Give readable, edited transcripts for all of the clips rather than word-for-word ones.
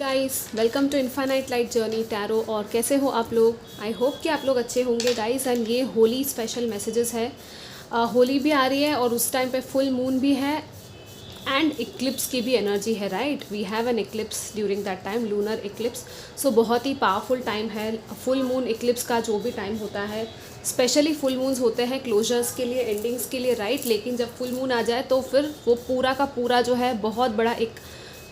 Guys, welcome to infinite light journey tarot. और कैसे हो आप लोग? आई होप कि आप लोग अच्छे होंगे गाइस। एंड ये होली स्पेशल मैसेजेस है। होली भी आ रही है और उस टाइम पे फुल मून भी है एंड इक्लिप्स की भी एनर्जी है, right? We have an eclipse during that time, lunar eclipse. So बहुत ही पावरफुल टाइम है फुल मून इक्लिप्स का। जो भी टाइम होता है, स्पेशली फुल मून्स होते हैं क्लोजर्स के लिए, एंडिंग्स के लिए, राइट? लेकिन जब फुल मून आ जाए तो फिर वो पूरा का पूरा जो है बहुत बड़ा एक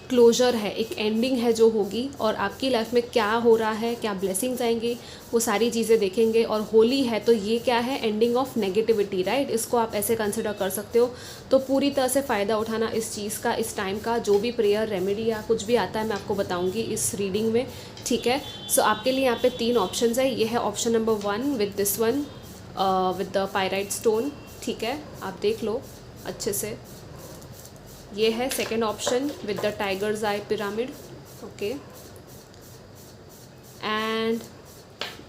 क्लोजर है, एक एंडिंग है जो होगी। और आपकी लाइफ में क्या हो रहा है, क्या ब्लेसिंग्स आएंगे, वो सारी चीज़ें देखेंगे। और होली है तो ये क्या है? Ending of negativity, right? इसको आप ऐसे कंसिडर कर सकते हो। तो पूरी तरह से फ़ायदा उठाना इस चीज़ का, इस टाइम का। जो भी प्रेयर, रेमेडी या कुछ भी आता है मैं आपको बताऊँगी इस रीडिंग में, ठीक है? सो आपके लिए यहाँ पे 3 ऑप्शन है। ये है option number 1 with this one with the pyrite stone, ठीक है? आप देख लो अच्छे से। ये है second option with the tigers I pyramid, okay. And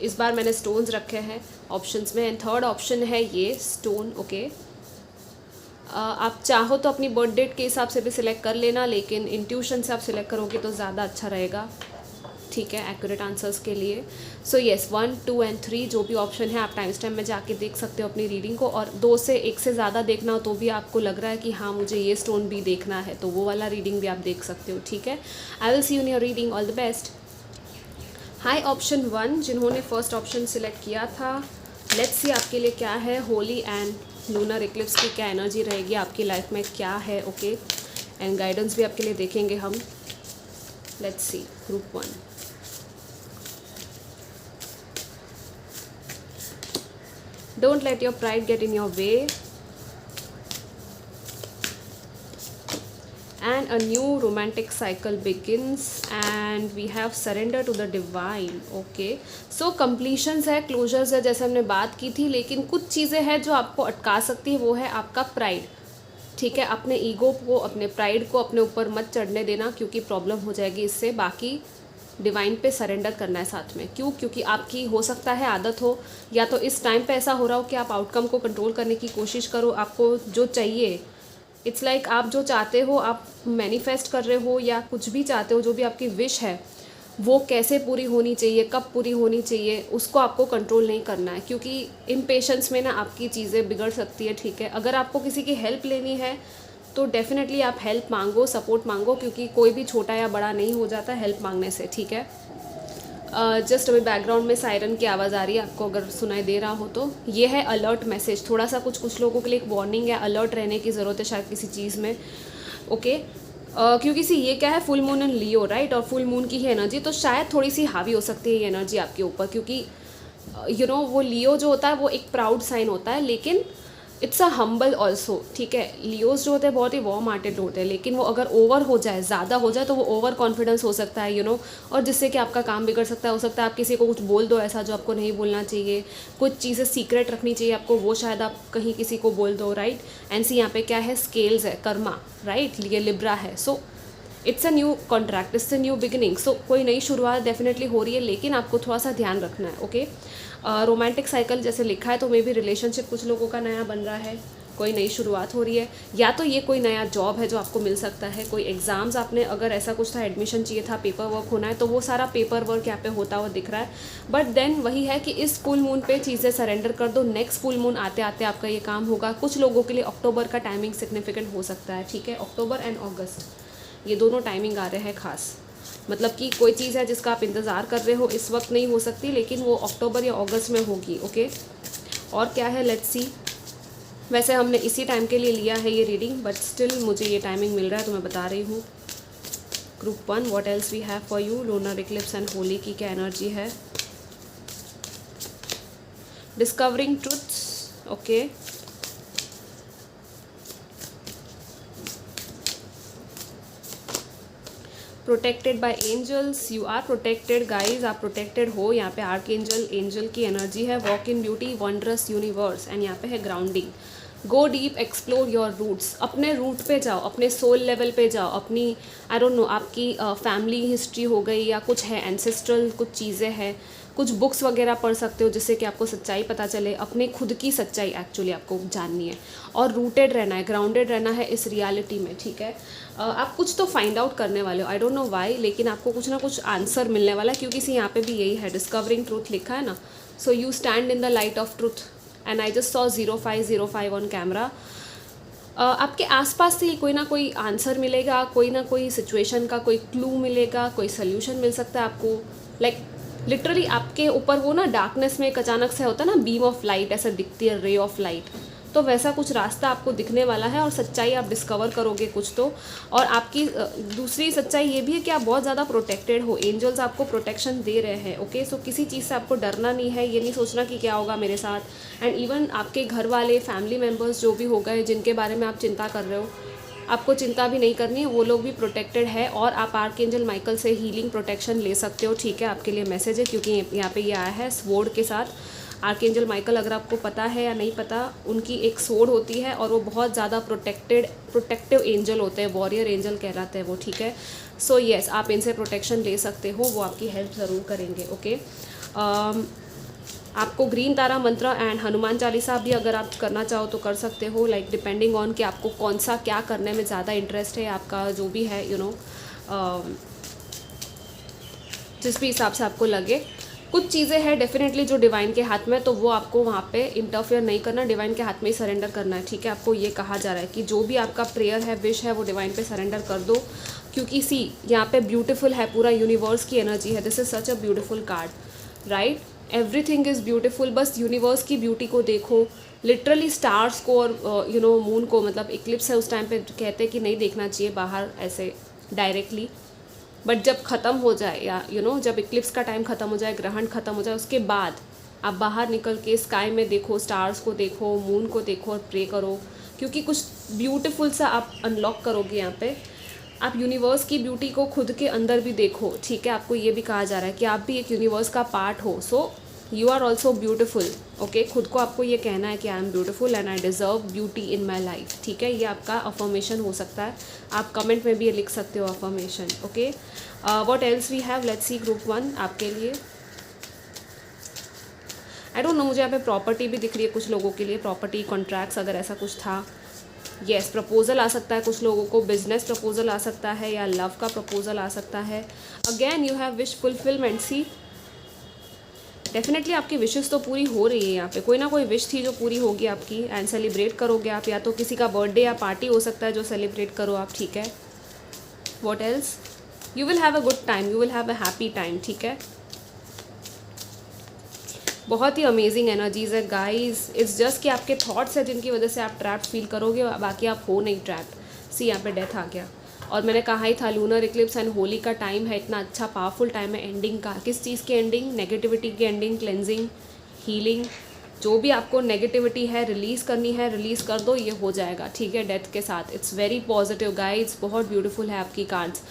इस बार मैंने स्टोन्स रखे हैं ऑप्शंस में। एंड थर्ड ऑप्शन है ये स्टोन, ओके। आप चाहो तो अपनी बर्थ डेट के हिसाब से भी सिलेक्ट कर लेना, लेकिन इंट्यूशन से आप सिलेक्ट करोगे तो ज़्यादा अच्छा रहेगा, ठीक है, एक्यूरेट आंसर्स के लिए। सो येस, 1, 2 एंड 3 जो भी ऑप्शन है आप टाइम स्टैम्प में जाके देख सकते हो अपनी रीडिंग को। और 2 से 1 से ज़्यादा देखना हो तो भी आपको लग रहा है कि हाँ मुझे ये स्टोन भी देखना है, तो वो वाला रीडिंग भी आप देख सकते हो, ठीक है? आई will see you in your reading. All the best. High option 1 जिन्होंने फर्स्ट ऑप्शन सिलेक्ट किया था, लेट्स सी आपके लिए क्या है। होली एंड लूनर इक्लिप्स की क्या एनर्जी रहेगी आपकी लाइफ में, क्या है, ओके? एंड गाइडेंस भी आपके लिए देखेंगे हम। Let's see group 1। Don't let your pride get in your way. And a new romantic cycle begins. And we have surrender to the divine. Okay. So completions है, closures है, जैसे हमने बात की थी। लेकिन कुछ चीज़ें हैं जो आपको अटका सकती है, वो है आपका प्राइड, ठीक है? अपने ईगो को, अपने प्राइड को अपने ऊपर मत चढ़ने देना, क्योंकि प्रॉब्लम हो जाएगी इससे। बाकी डिवाइन पे सरेंडर करना है साथ में। क्यों? क्योंकि आपकी हो सकता है आदत हो, या तो इस टाइम पे ऐसा हो रहा हो कि आप आउटकम को कंट्रोल करने की कोशिश करो। आपको जो चाहिए, इट्स लाइक आप जो चाहते हो, आप मैनिफेस्ट कर रहे हो या कुछ भी चाहते हो, जो भी आपकी विश है वो कैसे पूरी होनी चाहिए, कब पूरी होनी चाहिए, उसको आपको कंट्रोल नहीं करना है। क्योंकि इम्पेशेंस में ना आपकी चीज़ें बिगड़ सकती है, ठीक है? अगर आपको किसी की हेल्प लेनी है तो डेफिनेटली आप हेल्प मांगो, सपोर्ट मांगो, क्योंकि कोई भी छोटा या बड़ा नहीं हो जाता हेल्प मांगने से, ठीक है? जस्ट अभी बैकग्राउंड में सायरन की आवाज़ आ रही है, आपको अगर सुनाई दे रहा हो तो। ये है अलर्ट मैसेज, थोड़ा सा कुछ लोगों के लिए एक वार्निंग है, अलर्ट रहने की ज़रूरत है शायद किसी चीज़ में, ओके? क्योंकि सी ये क्या है, full moon and Leo, right? और फुल मून की ही एनर्जी, तो शायद थोड़ी सी हावी हो सकती है ये एनर्जी आपके ऊपर। क्योंकि यू नो वो लियो जो होता है वो एक प्राउड साइन होता है, लेकिन इट्स अ हम्बल ऑल्सो, ठीक है? लियोज जो होते हैं बहुत ही वार्म हार्टेड होते हैं, लेकिन वो अगर ओवर हो जाए, ज़्यादा हो जाए, तो वो ओवर कॉन्फिडेंस हो सकता है, यू नो, और जिससे कि आपका काम बिगड़ सकता है। हो सकता है आप किसी को कुछ बोल दो ऐसा जो आपको नहीं बोलना चाहिए, कुछ चीज़ें सीक्रेट रखनी चाहिए आपको, वो शायद आप कहीं किसी को बोल दो, राइट? एंड सी यहाँ पे क्या है, स्केल्स है, कर्मा, राइट? ये लिब्रा है। So it's a new contract, it's a new beginning. सो कोई नई शुरुआत डेफिनेटली हो रही है, लेकिन आपको थोड़ा सा ध्यान रखना है, ओके? रोमांटिक साइकिल जैसे लिखा है, तो मे भी रिलेशनशिप कुछ लोगों का नया बन रहा है, कोई नई शुरुआत हो रही है, या तो ये कोई नया जॉब है जो आपको मिल सकता है। कोई एग्ज़ाम्स आपने, अगर ऐसा कुछ था, एडमिशन चाहिए था, पेपर वर्क होना है, तो वो सारा पेपर वर्क यहाँ पे होता हुआ दिख रहा है। बट देन वही है कि इस फुल मून पे चीज़ें सरेंडर कर दो, नेक्स्ट फुल मून आते आते आपका ये काम होगा। कुछ लोगों के लिए अक्टूबर का टाइमिंग सिग्निफिकेंट हो सकता है, ठीक है? अक्टूबर एंड अगस्त, ये दोनों टाइमिंग आ रहे हैं खास। मतलब कि कोई चीज़ है जिसका आप इंतज़ार कर रहे हो, इस वक्त नहीं हो सकती, लेकिन वो अक्टूबर या अगस्त में होगी, ओके? और क्या है, लेट्स सी। वैसे हमने इसी टाइम के लिए लिया है ये रीडिंग, बट स्टिल मुझे ये टाइमिंग मिल रहा है तो मैं बता रही हूँ। Group 1, what else we have for you? Lunar eclipse and Holi की क्या एनर्जी है? Discovering truths, okay. Protected by angels, you are protected guys, आप प्रोटेक्टेड हो। यहाँ पे आर्क एंजल, एंजल की एनर्जी है। Walk in beauty, wondrous universe. And यहाँ पे है grounding. Go deep, explore your roots, अपने रूट पे जाओ, अपने सोल लेवल पे जाओ, अपनी आई डोंट नो आपकी फैमिली हिस्ट्री हो गई या कुछ है, एंसेस्ट्रल कुछ चीज़ें हैं, कुछ बुक्स वगैरह पढ़ सकते हो जिससे कि आपको सच्चाई पता चले, अपने खुद की सच्चाई एक्चुअली आपको जाननी है, और रूटेड रहना है, ग्राउंडेड रहना है इस रियलिटी में, ठीक है। आप कुछ तो फाइंड आउट करने वाले हो, आई डोंट नो वाई, लेकिन आपको कुछ ना कुछ आंसर मिलने वाला है, क्योंकि सी यहाँ पे भी यही है, डिस्कवरिंग ट्रूथ लिखा है ना। So you stand in the light of truth and I just saw 0505 on camera. आपके आसपास से ही कोई ना कोई आंसर मिलेगा, कोई ना कोई सिचुएशन का कोई क्लू मिलेगा, कोई सोल्यूशन मिल सकता है आपको। लाइक लिटरली आपके ऊपर वो ना डार्कनेस में एक अचानक से होता है ना बीम ऑफ लाइट, ऐसा दिखती है रे ऑफ लाइट, तो वैसा कुछ रास्ता आपको दिखने वाला है और सच्चाई आप डिस्कवर करोगे कुछ तो। और आपकी दूसरी सच्चाई ये भी है कि आप बहुत ज़्यादा प्रोटेक्टेड हो, एंजल्स आपको प्रोटेक्शन दे रहे हैं, ओके। सो किसी चीज़ से आपको डरना नहीं है, ये नहीं सोचना कि क्या होगा मेरे साथ। एंड इवन आपके घर वाले, फैमिली मेम्बर्स जो भी हो गए जिनके बारे में आप चिंता कर रहे हो, आपको चिंता भी नहीं करनी है, वो लोग भी प्रोटेक्टेड है। और आप आर्कएंजल माइकल से हीलिंग प्रोटेक्शन ले सकते हो, ठीक है। आपके लिए मैसेज है, क्योंकि यहाँ पे ये आया है स्वॉर्ड के साथ। आर्कएंजल माइकल, अगर आपको पता है या नहीं पता, उनकी एक स्वॉर्ड होती है और वो बहुत ज़्यादा प्रोटेक्टिव एंजल होते हैं, वॉरियर एंजल कहलाते हैं वो, ठीक है। सो येस, आप इनसे प्रोटेक्शन ले सकते हो, वो आपकी हेल्प ज़रूर करेंगे, ओके। आपको ग्रीन तारा मंत्र एंड हनुमान चालीसा भी अगर आप करना चाहो तो कर सकते हो, लाइक डिपेंडिंग ऑन कि आपको कौन सा क्या करने में ज़्यादा इंटरेस्ट है, आपका जो भी है, जिस भी हिसाब से आपको लगे। कुछ चीज़ें हैं डेफिनेटली जो डिवाइन के हाथ में, तो वो आपको वहाँ पे इंटरफेयर नहीं करना, डिवाइन के हाथ में ही सरेंडर करना है, ठीक है। आपको ये कहा जा रहा है कि जो भी आपका प्रेयर है, विश है, वो डिवाइन पे सरेंडर कर दो, क्योंकि सी यहाँ पे ब्यूटीफुल है, पूरा यूनिवर्स की एनर्जी है। This is such a beautiful card, right. Everything is beautiful, बस यूनिवर्स की ब्यूटी को देखो, लिटरली स्टार्स को और मून को, मतलब इक्लिप्स है उस टाइम पे कहते हैं कि नहीं देखना चाहिए बाहर ऐसे डायरेक्टली, बट जब ख़त्म हो जाए या जब इक्लिप्स का टाइम ख़त्म हो जाए, ग्रहण ख़त्म हो जाए, उसके बाद आप बाहर निकल के स्काई में देखो, स्टार्स को देखो, मून को देखो और प्रे करो, क्योंकि कुछ ब्यूटीफुल सा आप अनलॉक करोगे यहाँ पे। आप यूनिवर्स की ब्यूटी को खुद के अंदर भी देखो, ठीक है। आपको ये भी कहा जा रहा है कि आप भी एक यूनिवर्स का पार्ट हो, so you are also beautiful, okay. खुद को आपको ये कहना है कि I am beautiful and I deserve beauty in my life, ठीक है। ये आपका अफर्मेशन हो सकता है, आप कमेंट में भी ये लिख सकते हो affirmation, okay. What else we have, let's see group 1 आपके लिए। आई डोंट नो, मुझे यहाँ पे प्रॉपर्टी भी दिख रही है कुछ लोगों के लिए, प्रॉपर्टी, कॉन्ट्रैक्ट्स, अगर ऐसा कुछ था। येस, प्रपोजल आ सकता है कुछ लोगों को, बिजनेस प्रपोजल आ सकता है, या लव का प्रपोजल आ सकता है। Again you have wish fulfilment, see definitely आपकी विशेस तो पूरी हो रही है यहाँ पे, कोई ना कोई विश थी जो पूरी होगी आपकी, एंड सेलिब्रेट करोगे आप, या तो किसी का बर्थडे या पार्टी हो सकता है जो सेलिब्रेट करो आप, ठीक है। What else, you will have a good time, you will have a happy time, ठीक है। बहुत ही अमेजिंग एनर्जीज है गाइज, इट्स जस्ट कि आपके थॉट्स है जिनकी वजह से आप ट्रैप्ड फील करोगे, बाकी आप हो नहीं ट्रैप्ड। सी यहाँ पे डेथ आ गया, और मैंने कहा ही था लूनर इक्लिप्स एंड होली का टाइम है, इतना अच्छा पावरफुल टाइम है एंडिंग का। किस चीज़ की एंडिंग? नेगेटिविटी की एंडिंग, क्लेंजिंग, हीलिंग। जो भी आपको नेगेटिविटी है रिलीज़ करनी है, रिलीज़ कर दो, ये हो जाएगा, ठीक है। डेथ के साथ इट्स वेरी पॉजिटिव गाइज, बहुत ब्यूटीफुल है आपकी cards.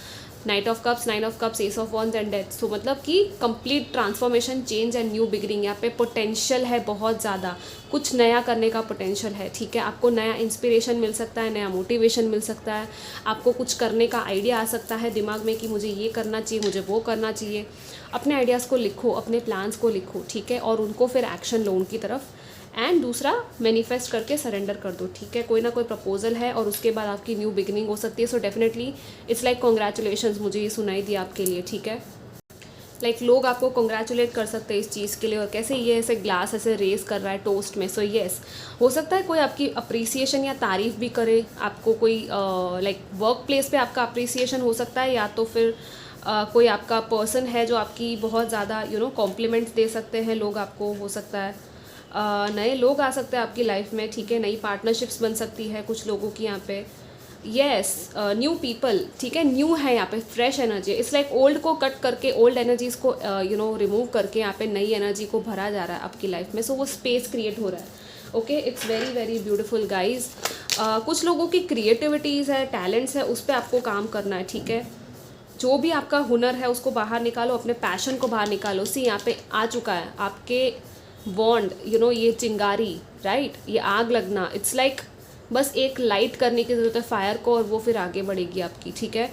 Knight of cups, nine of cups, ace of wands and death. So मतलब कि complete transformation, change and new beginning. यहाँ पे पोटेंशियल है बहुत ज़्यादा, कुछ नया करने का पोटेंशियल है, ठीक है। आपको नया इंस्पिरेशन मिल सकता है, नया मोटिवेशन मिल सकता है, आपको कुछ करने का आइडिया आ सकता है दिमाग में कि मुझे ये करना चाहिए, मुझे वो करना चाहिए। अपने आइडियाज़ को लिखो, अपने प्लान्स को लिखो, ठीक है, और उनको फिर एक्शन लो उनकी तरफ। एंड दूसरा, मैनिफेस्ट करके सरेंडर कर दो, ठीक है। कोई ना कोई प्रपोजल है और उसके बाद आपकी न्यू बिगिनिंग हो सकती है। So definitely it's like congratulations, मुझे ये सुनाई दी आपके लिए, ठीक है। लाइक लोग आपको कॉन्ग्रेचुलेट कर सकते हैं इस चीज़ के लिए, और कैसे ये ऐसे ग्लास ऐसे रेस कर रहा है टोस्ट में। सो येस, हो सकता है कोई आपकी अप्रिसिएशन या तारीफ़ भी करे, आपको कोई लाइक वर्क प्लेस पे आपका अप्रिसिएशन हो सकता है, या तो फिर कोई आपका पर्सन है जो आपकी बहुत ज़्यादा कॉम्प्लीमेंट्स दे सकते हैं लोग आपको, हो सकता है नए लोग आ सकते हैं आपकी लाइफ में, ठीक है। नई पार्टनरशिप्स बन सकती है कुछ लोगों की यहाँ पे। येस, न्यू पीपल, ठीक है, न्यू है यहाँ पे, fresh energy. It's like old को कट करके, ओल्ड एनर्जीज को रिमूव करके यहाँ पे नई एनर्जी को भरा जा रहा है आपकी लाइफ में। सो वो स्पेस क्रिएट हो रहा है, okay. It's very very beautiful guys. कुछ लोगों की क्रिएटिविटीज़ है, टैलेंट्स है, उस पर आपको काम करना है, ठीक है। जो भी आपका हुनर है उसको बाहर निकालो, अपने पैशन को बाहर निकालो। सी यहाँ पे आ चुका है आपके बॉन्ड, ये चिंगारी, राइट, ये आग लगना। इट्स लाइक बस एक लाइट करने की ज़रूरत है फायर को, और वो फिर आगे बढ़ेगी आपकी, ठीक है।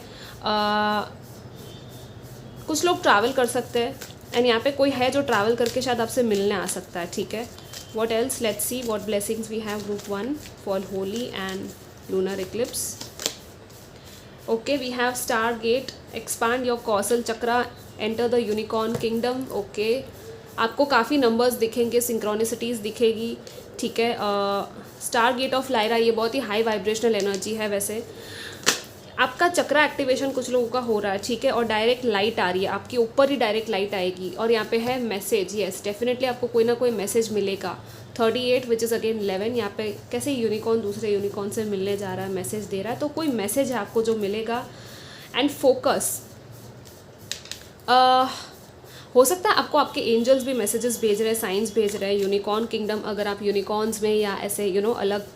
कुछ लोग ट्रैवल कर सकते हैं, एंड यहाँ पे कोई है जो ट्रैवल करके शायद आपसे मिलने आ सकता है, ठीक है। What else, let's see what blessings we have group 1 for Holi and lunar eclipse. Okay, we have star gate, expand your causal chakra, enter the unicorn kingdom. Okay, आपको काफ़ी नंबर्स दिखेंगे, सिंक्रोनिसिटीज़ दिखेगी, ठीक है। स्टार गेट ऑफ लायरा, ये बहुत ही high vibrational energy है। वैसे आपका चक्रा एक्टिवेशन कुछ लोगों का हो रहा है, ठीक है, और डायरेक्ट लाइट आ रही है, आपके ऊपर ही डायरेक्ट लाइट आएगी। और यहाँ पे है मैसेज, येस डेफिनेटली आपको कोई ना कोई मैसेज मिलेगा। 38 विच इज़ अगेन 11, यहाँ पे कैसे यूनिकॉर्न दूसरे यूनिकॉर्न से मिलने जा रहा है, मैसेज दे रहा है, तो कोई मैसेज है आपको जो मिलेगा। एंड फोकस, हो सकता है आपको आपके एंजल्स भी मैसेजेस भेज रहे हैं, साइंस भेज रहे हैं। यूनिकॉर्न किंगडम, अगर आप यूनिकॉर्न्स में या ऐसे अलग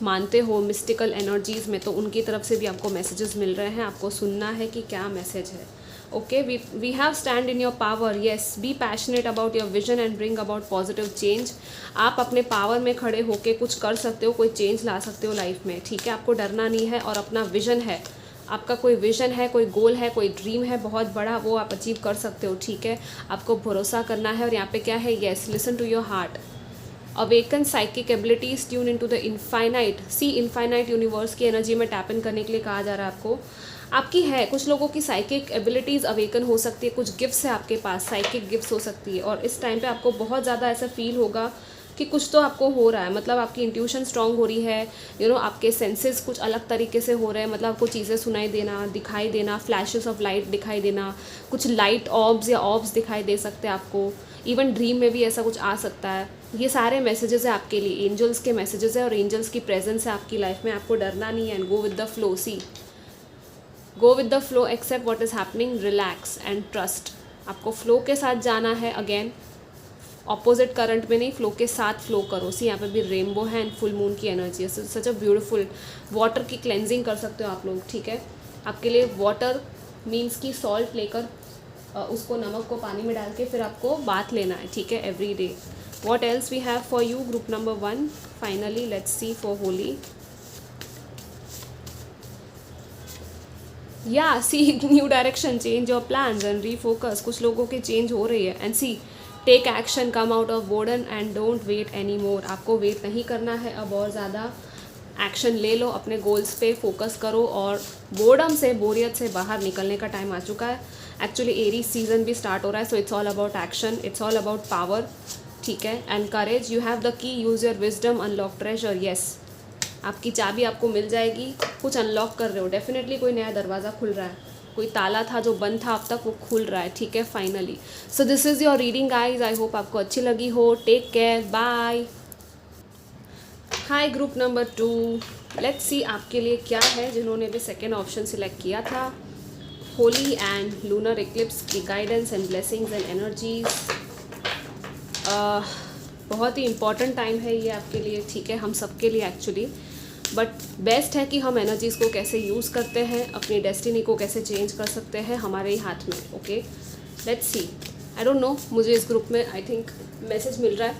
मानते हो मिस्टिकल एनर्जीज़ में, तो उनकी तरफ से भी आपको मैसेजेस मिल रहे हैं। आपको सुनना है कि क्या मैसेज है। Okay, we have stand in your power, yes be passionate about your vision and bring about positive change. आप अपने पावर में खड़े होकर कुछ कर सकते हो, कोई चेंज ला सकते हो लाइफ में, ठीक है। आपको डरना नहीं है, और अपना विजन है, आपका कोई विजन है, कोई गोल है, कोई ड्रीम है बहुत बड़ा, वो आप अचीव कर सकते हो, ठीक है। आपको भरोसा करना है। और यहाँ पे क्या है, yes listen to your heart, awaken psychic abilities, tune into the infinite, see infinite universe की एनर्जी में टैप इन करने के लिए कहा जा रहा है आपको। आपकी है, कुछ लोगों की साइकिक एबिलिटीज़ अवेकन हो सकती है, कुछ गिफ्ट्स है आपके पास, साइकिक गिफ्ट्स हो सकती है। और इस टाइम पे आपको बहुत ज़्यादा ऐसा फील होगा कि कुछ तो आपको हो रहा है, मतलब आपकी इंट्यूशन स्ट्रांग हो रही है, आपके सेंसेस कुछ अलग तरीके से हो रहे हैं, मतलब आपको चीज़ें सुनाई देना, दिखाई देना, फ्लैशेस ऑफ लाइट दिखाई देना, कुछ लाइट ऑब्स या ऑब्स दिखाई दे सकते हैं आपको, इवन ड्रीम में भी ऐसा कुछ आ सकता है। ये सारे मैसेजेस है आपके लिए, एंजल्स के मैसेजेस है, और एंजल्स की प्रेजेंस है आपकी लाइफ में। आपको डरना नहीं है, and go with the flow, see go with the flow, accept what is happening, relax and trust. आपको फ्लो के साथ जाना है, अगेन ऑपोजिट करंट में नहीं, फ्लो के साथ फ्लो करो। सी यहाँ पे भी रेनबो है एंड फुल मून की एनर्जी है, सच अ ब्यूटीफुल। वाटर की क्लेंजिंग कर सकते हो आप लोग, ठीक है। आपके लिए वाटर मीन्स की सॉल्ट लेकर उसको, नमक को पानी में डाल के फिर आपको बाथ लेना है, ठीक है, every day. What else we have for you group number 1, finally let's see for Holly. Yeah see new direction, change your plans and refocus, कुछ लोगों के चेंज हो रही है। And see take action, come out of burden and don't wait any more. आपको wait नहीं करना है अब, और ज़्यादा एक्शन ले लो, अपने गोल्स पे फोकस करो, और बोर्डम से, बोरियत से बाहर निकलने का टाइम आ चुका है। एक्चुअली एरी सीजन भी स्टार्ट हो रहा है, so it's all about action, it's all about power, ठीक है, and courage. You have the key, use your wisdom, unlock treasure, yes आपकी चाबी आपको मिल जाएगी। कुछ अनलॉक कर रहे हो, डेफिनेटली कोई नया दरवाज़ा खुल रहा है, कोई ताला था जो बंद था अब तक, वो खुल रहा है, ठीक है, finally. So this is your reading guys, I hope आपको अच्छी लगी हो। Take care, bye. Hi group number 2, let's see आपके लिए क्या है, जिन्होंने भी सेकेंड ऑप्शन सिलेक्ट किया था। होली एंड लूनर इक्लिप्स की guidance and blessings and energies. बहुत ही इम्पॉर्टेंट टाइम है ये आपके लिए, ठीक है, हम सबके लिए एक्चुअली। बट बेस्ट है कि हम एनर्जीज़ को कैसे यूज़ करते हैं, अपनी डेस्टिनी को कैसे चेंज कर सकते हैं, हमारे ही हाथ में। Okay, let's C. I don't no, मुझे इस ग्रुप में आई थिंक मैसेज मिल रहा है।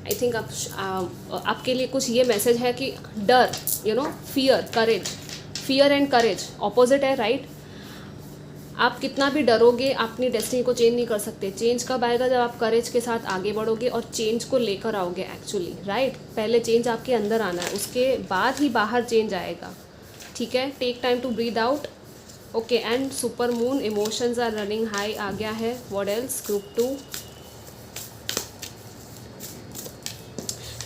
आई थिंक आपके लिए कुछ ये मैसेज है कि डर, fear, courage, fear and courage opposite है, राइट। आप कितना भी डरोगे, अपनी डेस्टिनी को चेंज नहीं कर सकते। चेंज कब आएगा, जब आप करेज के साथ आगे बढ़ोगे और चेंज को लेकर आओगे एक्चुअली, राइट। पहले चेंज आपके अंदर आना है, उसके बाद ही बाहर चेंज आएगा, ठीक है। Take time to breathe out, okay. And super moon, emotions are running high आ गया है। व्हाट एल्स ग्रुप 2,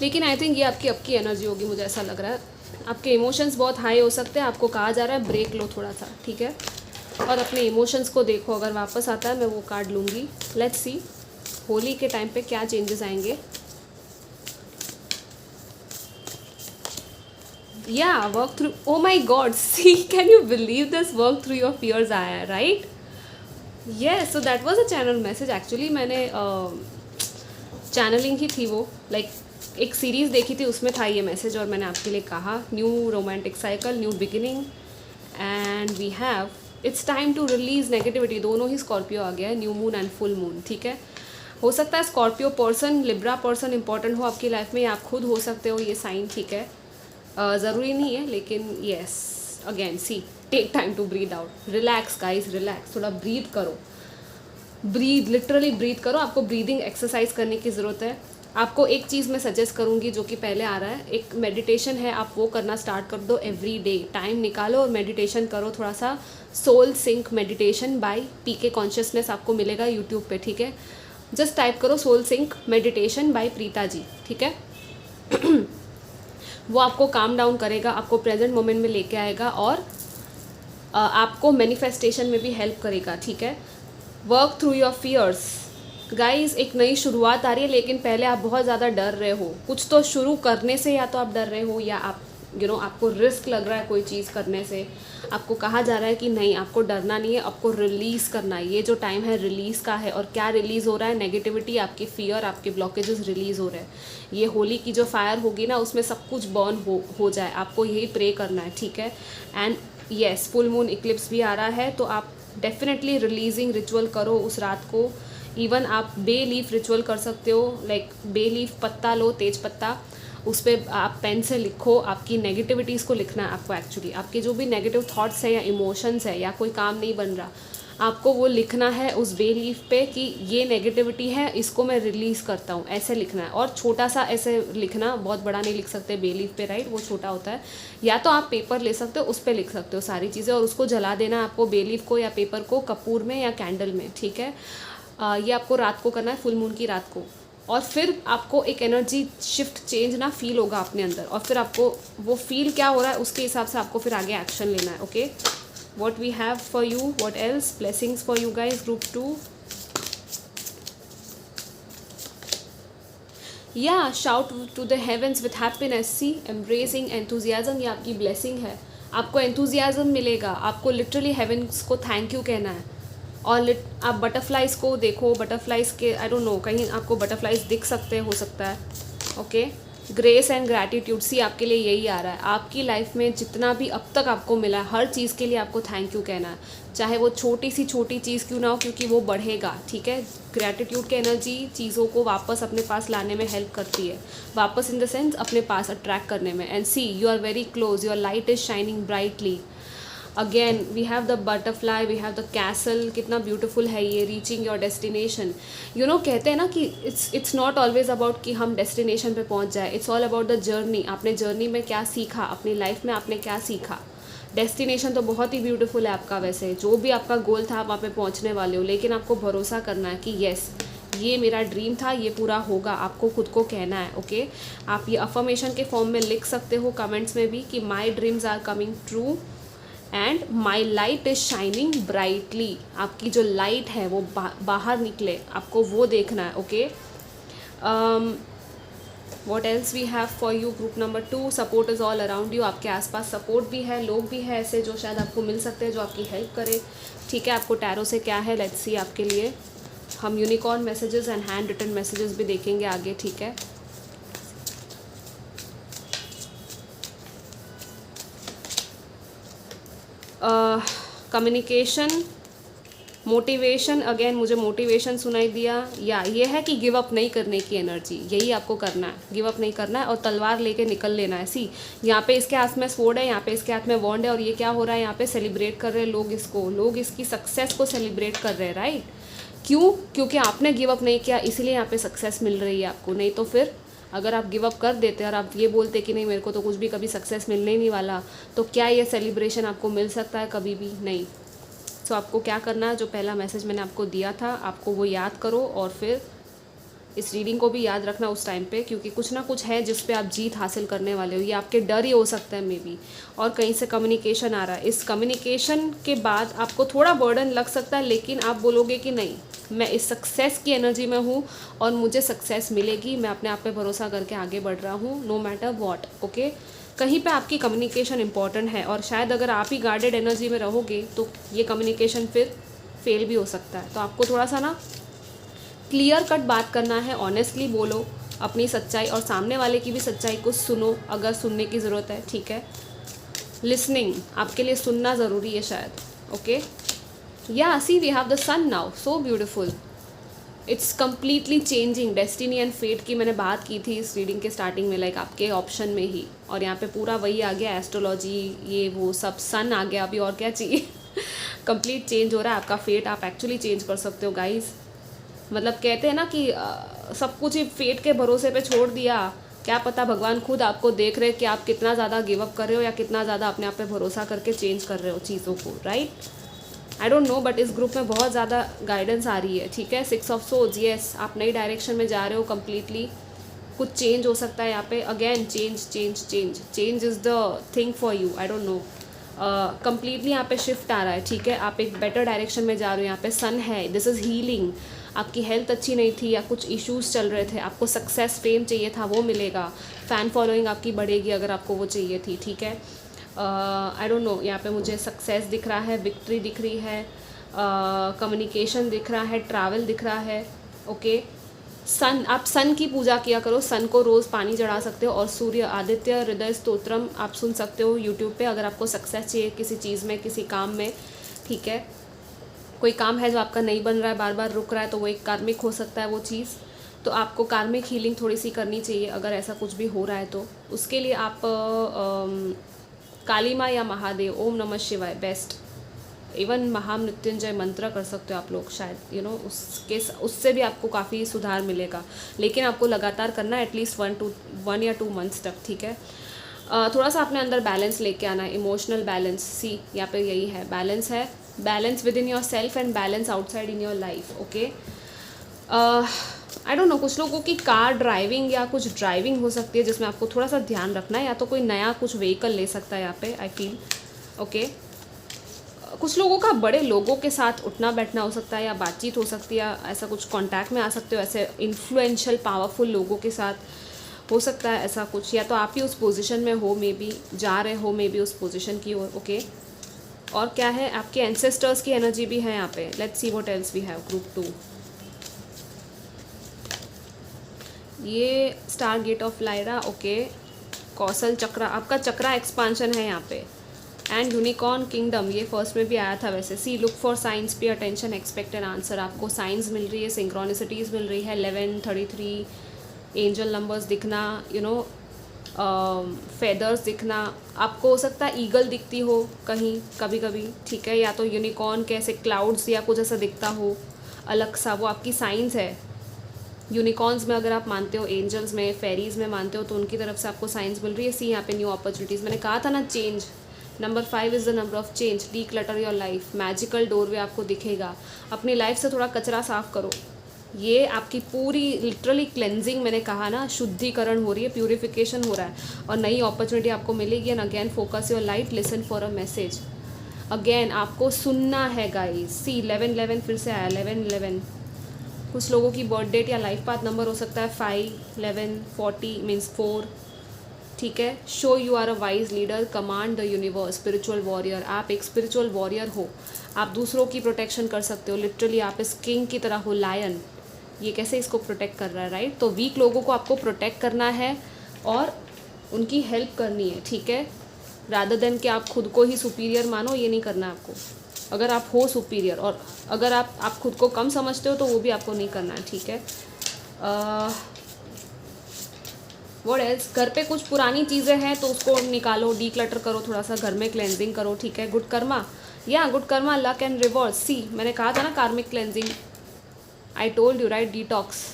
लेकिन आई थिंक ये आपकी अब की एनर्जी होगी, मुझे ऐसा लग रहा है। आपके इमोशंस बहुत हाई हो सकते हैं, आपको कहा जा रहा है ब्रेक लो थोड़ा सा, ठीक है, और अपने इमोशंस को देखो। अगर वापस आता है मैं वो कार्ड लूँगी। लेट्स सी होली के टाइम पे क्या चेंजेस आएंगे। या work through, oh my god, see can you believe this, work through your fears आया है, right. Yes, so that was a channel message. Actually मैंने चैनलिंग ही थी वो, लाइक एक सीरीज़ देखी थी, उसमें था ये मैसेज, और मैंने आपके लिए कहा new romantic cycle, new beginning, and we have it's time to release negativity. दोनों ही स्कॉर्पियो आ गया है, new moon and full moon, ठीक है। हो सकता है Scorpio person, Libra person important हो आपकी लाइफ में, या आप खुद हो सकते हो ये साइन, ठीक है, ज़रूरी नहीं है, लेकिन yes again see take time to breathe out, relax guys, relax, थोड़ा ब्रीथ करो। ब्रीद, लिटरली ब्रीद करो। आपको ब्रीदिंग एक्सरसाइज करने की ज़रूरत है। आपको एक चीज़ मैं सजेस्ट करूँगी जो कि पहले आ रहा है, एक मेडिटेशन है, आप वो करना स्टार्ट कर दो। एवरी डे टाइम निकालो और मेडिटेशन करो थोड़ा सा। Soul sync meditation by PK consciousness आपको मिलेगा यूट्यूब पे, ठीक है। जस्ट टाइप करो soul sync meditation by Preeta ji, ठीक है। वो आपको काम डाउन करेगा, आपको प्रेजेंट मोमेंट में लेके आएगा और आपको मैनिफेस्टेशन में भी हेल्प करेगा, ठीक है। Work through your fears guys. एक नई शुरुआत आ रही है, लेकिन पहले आप बहुत ज़्यादा डर रहे हो कुछ तो शुरू करने से, या तो आप डर रहे हो या आप आपको रिस्क लग रहा है कोई चीज़ करने से। आपको कहा जा रहा है कि नहीं, आपको डरना नहीं है, आपको रिलीज़ करना है। ये जो टाइम है रिलीज़ का है। और क्या रिलीज़ हो रहा है? नेगेटिविटी, आपकी फियर, आपके ब्लॉकेजेस रिलीज़ हो रहे हैं। ये होली की जो फायर होगी ना, उसमें सब कुछ बर्न हो जाए। आपको यही प्रे करना है, ठीक है। And yes, full moon Eclipse भी आ रहा है, तो आप डेफिनेटली रिलीजिंग रिचुअल करो उस रात को। इवन आप बे लीफ रिचुअल कर सकते हो, लाइक बे लीफ पत्ता लो, तेज पत्ता, उस पर आप पेन से लिखो। आपकी नेगेटिविटीज़ को लिखना है आपको। एक्चुअली आपके जो भी नेगेटिव थॉट्स है या इमोशंस है या कोई काम नहीं बन रहा, आपको वो लिखना है उस बे लीफ पे कि ये नेगेटिविटी है, इसको मैं रिलीज़ करता हूँ, ऐसे लिखना है। और छोटा सा ऐसे लिखना, बहुत बड़ा नहीं लिख सकते बे लीफ पे, राइट, वो छोटा होता है। या तो आप पेपर ले सकते हो, उस पर लिख सकते हो सारी चीज़ें, और उसको जला देना है आपको, बे लीफ को या पेपर को, कपूर में या कैंडल में, ठीक है। ये आपको रात को करना है, फुल मून की रात को। और फिर आपको एक एनर्जी शिफ्ट चेंज ना फील होगा अपने अंदर, और फिर आपको वो फील क्या हो रहा है उसके हिसाब से आपको फिर आगे एक्शन लेना है, okay. What we have for you, what else? Blessings for you guys, group 2. Yeah, shout to the heavens with happiness. See, embracing enthusiasm, ये आपकी blessing है। आपको enthusiasm मिलेगा, आपको literally heavens को thank you कहना है। और आप बटरफ्लाइज को देखो, बटरफ्लाइज के आई डोंट नो, कहीं आपको बटरफ्लाइज दिख सकते हो सकता है, ओके। ग्रेस एंड ग्रैटिट्यूड, सी आपके लिए यही आ रहा है। आपकी लाइफ में जितना भी अब तक आपको मिला है, हर चीज़ के लिए आपको थैंक यू कहना है, चाहे वो छोटी सी छोटी चीज़ क्यों ना हो, क्योंकि वो बढ़ेगा, ठीक है। ग्रैटिट्यूड की एनर्जी चीज़ों को वापस अपने पास लाने में हेल्प करती है, वापस इन द सेंस अपने पास अट्रैक्ट करने में। And see, you are very close, your light is shining brightly. Again we have the butterfly, we have the castle, कितना ब्यूटीफुल है ये। रीचिंग योर डेस्टिनेशन, कहते हैं ना कि इट्स नॉट ऑलवेज अबाउट कि हम डेस्टिनेशन पे पहुंच जाए, it's all about the journey. आपने जर्नी में क्या सीखा, अपनी लाइफ में आपने क्या सीखा। डेस्टिनेशन तो बहुत ही ब्यूटीफुल है आपका, वैसे जो भी आपका गोल था आप वहाँ पे पहुँचने वाले हो, लेकिन आपको भरोसा करना है कि येस, ये मेरा ड्रीम था, ये पूरा होगा। आपको खुद को कहना है, ओके। आप ये अफर्मेशन के फॉर्म में लिख सकते हो कमेंट्स में भी कि my dreams are coming true and my light is shining brightly. आपकी जो लाइट है वो बाहर निकले, आपको वो देखना है, ओके। What else we have for you, group number 2, support is all around you. आपके आसपास सपोर्ट भी है, लोग भी हैं ऐसे जो शायद आपको मिल सकते हैं, जो आपकी हेल्प करे, ठीक है। आपको टैरो से क्या है, लेट्स सी आपके लिए। हम unicorn messages and handwritten messages भी देखेंगे आगे, ठीक है। कम्युनिकेशन, मोटिवेशन, अगेन मुझे मोटिवेशन सुनाई दिया। या ये है कि गिव अप नहीं करने की एनर्जी, यही आपको करना है, गिव अप नहीं करना है और तलवार लेके निकल लेना है। सी, यहाँ पे इसके हाथ में स्वॉर्ड है, यहाँ पे इसके हाथ में वॉन्ड है, और ये क्या हो रहा है, यहाँ पे सेलिब्रेट कर रहे हैं लोग इसको, लोग इसकी सक्सेस को सेलिब्रेट कर रहे हैं, राइट। क्यों? क्योंकि आपने गिव अप नहीं किया, इसलिए यहाँ पे सक्सेस मिल रही है आपको। नहीं तो फिर अगर आप गिव अप कर देते और आप ये बोलते कि नहीं मेरे को तो कुछ भी कभी सक्सेस मिलने ही नहीं वाला, तो क्या ये सेलिब्रेशन आपको मिल सकता है? कभी भी नहीं। तो आपको क्या करना है, जो पहला मैसेज मैंने आपको दिया था, आपको वो याद करो और फिर इस रीडिंग को भी याद रखना उस टाइम पे, क्योंकि कुछ ना कुछ है जिस पे आप जीत हासिल करने वाले हो। ये आपके डर ही हो सकता है मे बी, और कहीं से कम्युनिकेशन आ रहा है। इस कम्युनिकेशन के बाद आपको थोड़ा बर्डन लग सकता है, लेकिन आप बोलोगे कि नहीं, मैं इस सक्सेस की एनर्जी में हूँ और मुझे सक्सेस मिलेगी, मैं अपने आप पे भरोसा करके आगे बढ़ रहा हूँ, नो मैटर वॉट, ओके। कहीं पे आपकी कम्युनिकेशन इंपॉर्टेंट है, और शायद अगर आप ही गार्डेड एनर्जी में रहोगे तो ये कम्युनिकेशन फिर फेल भी हो सकता है। तो आपको थोड़ा सा ना क्लियर कट बात करना है, ऑनेस्टली बोलो अपनी सच्चाई, और सामने वाले की भी सच्चाई को सुनो अगर सुनने की ज़रूरत है, ठीक है। लिसनिंग, आपके लिए सुनना ज़रूरी है शायद, okay. Yeah see, we have the sun now, so beautiful, it's completely changing. Destiny and fate की मैंने बात की थी इस रीडिंग के स्टार्टिंग में, लाइक आपके ऑप्शन में ही, और यहाँ पे पूरा वही आ गया, एस्ट्रोलॉजी ये वो सब, सन आ गया, अभी और क्या चाहिए। कंप्लीट चेंज हो रहा है आपका फेट, आप एक्चुअली चेंज कर सकते हो गाइस। मतलब कहते हैं ना कि सब कुछ ही फेट के भरोसे पे छोड़ दिया, क्या पता भगवान खुद आपको देख रहे कि आप कितना ज़्यादा गिव अप कर रहे हो या कितना ज़्यादा अपने आप पे भरोसा करके चेंज कर रहे हो चीज़ों को, right. I don't no, but इस ग्रुप में बहुत ज़्यादा गाइडेंस आ रही है, ठीक है। 6 ऑफ सोर्ड्स, येस, आप नई डायरेक्शन में जा रहे हो कम्प्लीटली, कुछ चेंज हो सकता है यहाँ पे, again change change change change is the thing for you, I don't no. Completely यहाँ पे शिफ्ट आ रहा है, ठीक है। आप एक बेटर डायरेक्शन में जा रहे हो, यहाँ पे सन है, दिस इज़ हीलिंग। आपकी हेल्थ अच्छी नहीं थी या कुछ इश्यूज चल रहे थे, आपको सक्सेस फेम चाहिए था, वो मिलेगा। फ़ैन फॉलोइंग आपकी बढ़ेगी अगर आपको वो चाहिए थी, ठीक है। आई डोंट नो, यहाँ पे मुझे सक्सेस दिख रहा है, विक्ट्री दिख रही है, कम्युनिकेशन दिख रहा है, ट्रैवल दिख रहा है, ओके। सन, आप सन की पूजा किया करो, सन को रोज़ पानी चढ़ा सकते हो, और सूर्य आदित्य हृदय स्तोत्रम आप सुन सकते हो यूट्यूब पे अगर आपको सक्सेस चाहिए किसी चीज़ में, किसी काम में, ठीक है। कोई काम है जो आपका नहीं बन रहा है, बार बार रुक रहा है, तो वो एक कार्मिक हो सकता है वो चीज़, तो आपको कार्मिक हीलिंग थोड़ी सी करनी चाहिए अगर ऐसा कुछ भी हो रहा है तो। उसके लिए आप काली माँ या महादेव, ओम नमः शिवाय बेस्ट, इवन महामृत्युंजय मंत्र कर सकते हो आप लोग शायद, यू नो, उससे भी आपको काफ़ी सुधार मिलेगा, लेकिन आपको लगातार करना है एटलीस्ट 1 या 2 मंथ्स तक, ठीक है। थोड़ा सा अपने अंदर बैलेंस लेके आना है, इमोशनल बैलेंस, सी यहाँ पे यही है, बैलेंस है, balance with in your self and balance outside in your life, okay. I don't no, कुछ लोगों की कार ड्राइविंग या कुछ ड्राइविंग हो सकती है जिसमें आपको थोड़ा सा ध्यान रखना है, या तो कोई नया कुछ व्हीकल ले सकता है यहाँ पे, आई फील, ओके। कुछ लोगों का बड़े लोगों के साथ उठना बैठना हो सकता है, या बातचीत हो सकती है, ऐसा कुछ कांटेक्ट में आ सकते हो, ऐसे इन्फ्लुएंशियल पावरफुल लोगों के साथ हो सकता है ऐसा कुछ, या तो आप ही उस पोजीशन में हो, मे बी जा रहे हो, मे बी उस पोजीशन की ओर, ओके। और क्या है, आपके एंसेस्टर्स की एनर्जी भी है यहाँ पे। Let's see what else we have, group 2, ये star gate of Lyra, okay. Causal chakra, आपका चक्रा एक्सपांशन है यहाँ पे, एंड यूनिकॉर्न किंगडम, ये फर्स्ट में भी आया था वैसे। See look for signs, pay attention, expect an answer, आपको साइंस मिल रही है, सिंक्रोनिसिटीज़ मिल रही है, 11, 33 एंजल नंबर्स दिखना, यू नो, फेदर्स दिखना, आपको हो सकता है ईगल दिखती हो कहीं कभी कभी, ठीक है, या तो यूनिकॉर्न के ऐसे क्लाउड्स या कुछ ऐसा दिखता हो अलग सा, वो आपकी साइंस है। यूनिकॉर्न्स में अगर आप मानते हो, एंजल्स में, फेरीज में मानते हो, तो उनकी तरफ से आपको साइंस मिल रही है। सी यहाँ पे न्यू अपॉर्चुनिटीज़, मैंने कहा था ना change, number 5 is the number of change, D clutter your life, magical doorway आपको दिखेगा। अपनी लाइफ से थोड़ा कचरा साफ करो, ये आपकी पूरी लिटरली क्लेंजिंग, मैंने कहा ना, शुद्धिकरण हो रही है, प्यूरिफिकेशन हो रहा है, और नई अपॉर्चुनिटी आपको मिलेगी। And again focus your light, listen for a message, again आपको सुनना है गाइस। सी 11 फिर से आया, 11 कुछ लोगों की बर्थ डेट या लाइफ पाथ नंबर हो सकता है 5, 11, 40 मीन्स 4, ठीक है। So you are a wise leader, command the universe, spiritual warrior, आप एक स्पिरिचुअल वॉरियर हो, आप दूसरों की प्रोटेक्शन कर सकते हो, लिटरली आप इस किंग की तरह हो, लायन, ये कैसे इसको प्रोटेक्ट कर रहा है, राइट। तो वीक लोगों को आपको प्रोटेक्ट करना है और उनकी हेल्प करनी है, ठीक है, रादर देन कि आप खुद को ही सुपीरियर मानो, ये नहीं करना है आपको। अगर आप हो सुपीरियर, और अगर आप खुद को कम समझते हो, तो वो भी आपको नहीं करना है, ठीक है। व्हाट एल्स, घर पे कुछ पुरानी चीज़ें हैं तो उसको निकालो, डी क्लटर करो, थोड़ा सा घर में क्लेंजिंग करो, ठीक है। Good karma, yeah good karma, luck and reward, see मैंने कहा था ना karmic cleansing, I told you right, detox,